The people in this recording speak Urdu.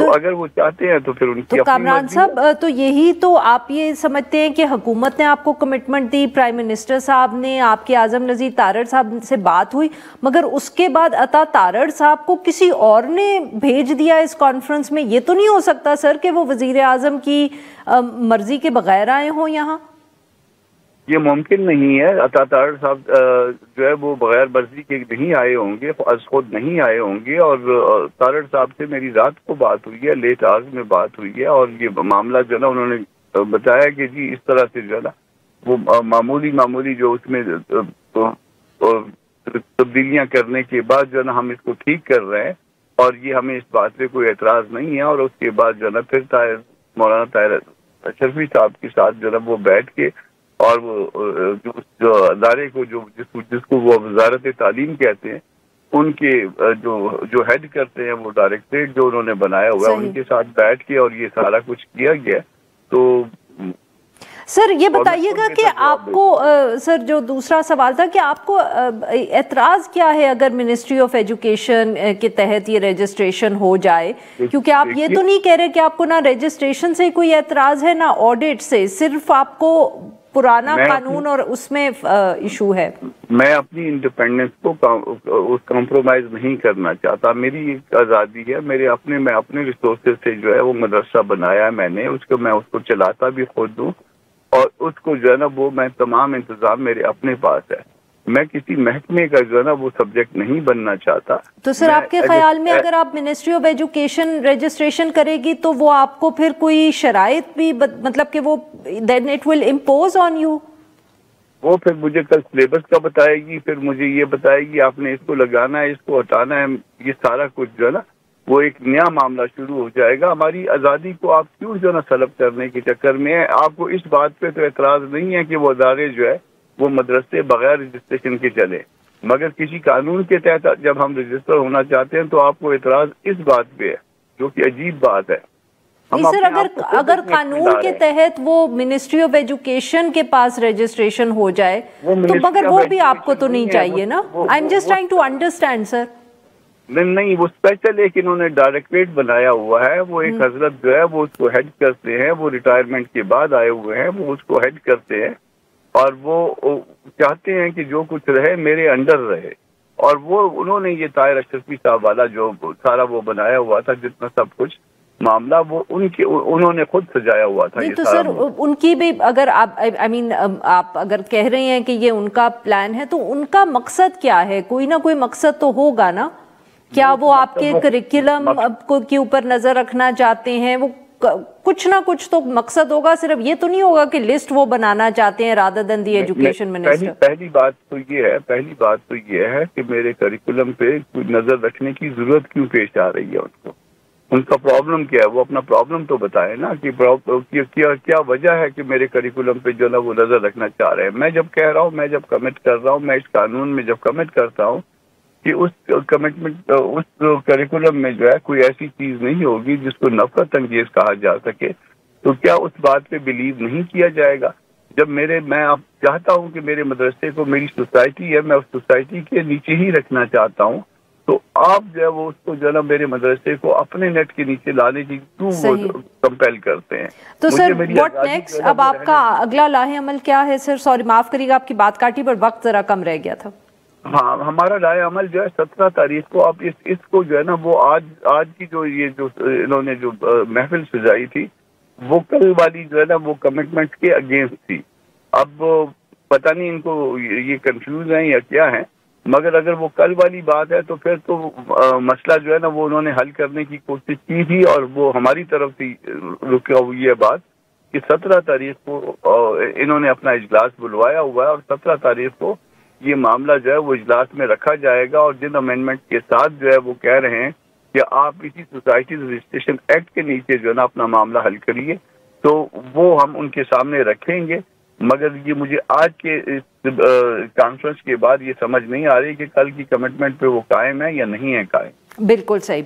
تو اگر وہ چاہتے ہیں تو پھر ان کی تو کامران صاحب تو یہی تو آپ یہ سمجھتے ہیں کہ حکومت نے آپ کو کمٹمنٹ دی، پرائم منسٹر صاحب نے، آپ کے اعظم نذیر تارڑ صاحب سے بات ہوئی، مگر اس کے بعد عطا تارڑ صاحب کو کسی اور نے بھیج دیا اس کانفرنس میں؟ یہ تو نہیں ہو سکتا سر کہ وہ وزیر اعظم کی مرضی کے بغیر آئے ہوں یہاں؟ یہ ممکن نہیں ہے. عطا تارڑ صاحب جو ہے وہ بغیر مرضی کے نہیں آئے ہوں گے، از خود نہیں آئے ہوں گے. اور تارڑ صاحب سے میری رات کو بات ہوئی ہے، لیٹ آورز میں بات ہوئی ہے، اور یہ معاملہ جو ہے نا انہوں نے بتایا کہ جی اس طرح سے جو ہے نا وہ معمولی جو اس میں تبدیلیاں کرنے کے بعد جو ہے نا ہم اس کو ٹھیک کر رہے ہیں، اور یہ ہمیں اس بات پہ کوئی اعتراض نہیں ہے. اور اس کے بعد جو ہے نا پھر مولانا طاہر اشرفی صاحب کے ساتھ جو ہے نا وہ بیٹھ کے، اور وہ جو ادارے کو جس کو وہ وزارت تعلیم کہتے ہیں، ان کے جو ہیڈ کرتے ہیں، وہ ڈائریکٹریٹ جو انہوں نے بنایا ہوا ہے، ان کے ساتھ بیٹھ کے اور یہ سارا کچھ کیا گیا. تو سر یہ بتائیے گا کہ آپ کو سر جو دوسرا سوال تھا کہ آپ کو اعتراض کیا ہے اگر منسٹری آف ایجوکیشن کے تحت یہ رجسٹریشن ہو جائے؟ کیونکہ آپ یہ تو نہیں کہہ رہے کہ آپ کو نہ رجسٹریشن سے کوئی اعتراض ہے نہ آڈٹ سے، صرف آپ کو پرانا قانون اور اس میں ایشو ہے. میں اپنی انڈیپینڈنس کو کمپرومائز نہیں کرنا چاہتا. میری ایک آزادی ہے، میں اپنے ریسورسز سے جو ہے وہ مدرسہ بنایا ہے میں نے، میں اس کو چلاتا بھی خود ہوں، اور اس کو جو ہے نا وہ میں تمام انتظام میرے اپنے پاس ہے. میں کسی محکمے کا جو ہے نا وہ سبجیکٹ نہیں بننا چاہتا. تو سر آپ کے خیال میں اگر آپ منسٹری آف ایجوکیشن رجسٹریشن کرے گی تو وہ آپ کو پھر کوئی شرائط بھی مطلب کہ وہ then it will impose on you؟ وہ پھر مجھے کل سلیبس کا بتائے گی، پھر مجھے یہ بتائے گی آپ نے اس کو لگانا ہے، اس کو ہٹانا ہے. یہ سارا کچھ جو ہے نا وہ ایک نیا معاملہ شروع ہو جائے گا. ہماری آزادی کو آپ کیوں جو ہے نا سلب کرنے کے چکر میں؟ آپ کو اس بات پہ تو اعتراض نہیں ہے کہ وہ ادارے جو ہے وہ مدرسے بغیر رجسٹریشن کے چلے، مگر کسی قانون کے تحت جب ہم رجسٹر ہونا چاہتے ہیں تو آپ کو اعتراض اس بات پہ ہے، جو کہ عجیب بات ہے. نہیں سر، اگر قانون کے تحت وہ منسٹری آف ایجوکیشن کے پاس رجسٹریشن ہو جائے تو مگر وہ بھی آپ کو تو نہیں چاہیے نا. I am just trying to understand sir. نہیں، وہ اسپیشل ایک انہوں نے ڈائریکٹریٹ بنایا ہوا ہے. وہ ایک حضرت جو ہے وہ اس کو ہیڈ کرتے ہیں، وہ ریٹائرمنٹ کے بعد آئے ہوئے ہیں، وہ اس کو ہیڈ کرتے ہیں، اور وہ چاہتے ہیں کہ جو کچھ رہے میرے انڈر رہے. اور وہ انہوں نے یہ طاہر اشرفی صاحب والا جو سارا وہ بنایا ہوا تھا، جتنا سب کچھ معاملہ وہ انہوں نے خود سجایا ہوا تھا. تو سر ان کی بھی اگر آپ اگر کہہ رہے ہیں کہ یہ ان کا پلان ہے تو ان کا مقصد کیا ہے؟ کوئی نہ کوئی مقصد تو ہوگا نا. کیا وہ آپ کے کریکولم کے اوپر نظر رکھنا چاہتے ہیں؟ وہ کچھ نہ کچھ تو مقصد ہوگا، صرف یہ تو نہیں ہوگا کہ لسٹ وہ بنانا چاہتے ہیں rather than the education minister. پہلی بات تو یہ ہے کہ میرے کریکولم پہ کوئی نظر رکھنے کی ضرورت کیوں پیش آ رہی ہے؟ ان کا پرابلم کیا ہے؟ وہ اپنا پرابلم تو بتائیں نا کہ کیا وجہ ہے کہ میرے کریکولم پہ جو ہے نا وہ نظر رکھنا چاہ رہے ہیں. میں جب کہہ رہا ہوں، میں جب کمٹ کر رہا ہوں، میں اس قانون میں جب کمٹ کرتا ہوں کہ اس کمٹمنٹ اس کریکولم میں جو ہے کوئی ایسی چیز نہیں ہوگی جس کو نفرت انگیز کہا جا سکے، تو کیا اس بات پہ بلیو نہیں کیا جائے گا؟ جب میں اب چاہتا ہوں کہ میرے مدرسے کو، میری سوسائٹی ہے، میں اس سوسائٹی کے نیچے ہی رکھنا چاہتا ہوں، تو آپ جو ہے وہ اس کو جو ہے نا میرے مدرسے کو اپنے نیٹ کے نیچے لانے کی کیوں وہ کمپیل کرتے ہیں؟ تو سر واٹ نیکسٹ؟ اب آپ کا اگلا لاہ عمل کیا ہے سر؟ سوری معاف کریے گا آپ کی بات کاٹی، پر وقت ذرا کم رہ گیا تھا. ہاں، ہمارا لاہ عمل جو ہے 17 تاریخ کو، آپ اس کو جو ہے نا وہ آج کی جو انہوں نے جو محفل سجائی تھی، وہ کل والی جو ہے نا وہ کمٹمنٹ کے اگینسٹ تھی. اب پتہ نہیں ان کو یہ کنفیوز ہیں یا کیا ہے، مگر اگر وہ کل والی بات ہے تو پھر تو مسئلہ جو ہے نا وہ انہوں نے حل کرنے کی کوشش کی تھی، اور وہ ہماری طرف سے رکا ہوئی ہے بات کہ 17 تاریخ کو انہوں نے اپنا اجلاس بلوایا ہوا ہے، اور 17 تاریخ کو یہ معاملہ جو ہے وہ اجلاس میں رکھا جائے گا. اور جن امینڈمنٹ کے ساتھ جو ہے وہ کہہ رہے ہیں کہ آپ اسی سوسائٹی رجسٹریشن ایکٹ کے نیچے جو ہے نا اپنا معاملہ حل کریے، تو وہ ہم ان کے سامنے رکھیں گے. مگر یہ مجھے آج کے کانفرنس کے بعد یہ سمجھ نہیں آ رہی کہ کل کی کمٹمنٹ پہ وہ قائم ہے یا نہیں ہے قائم. بالکل صحیح.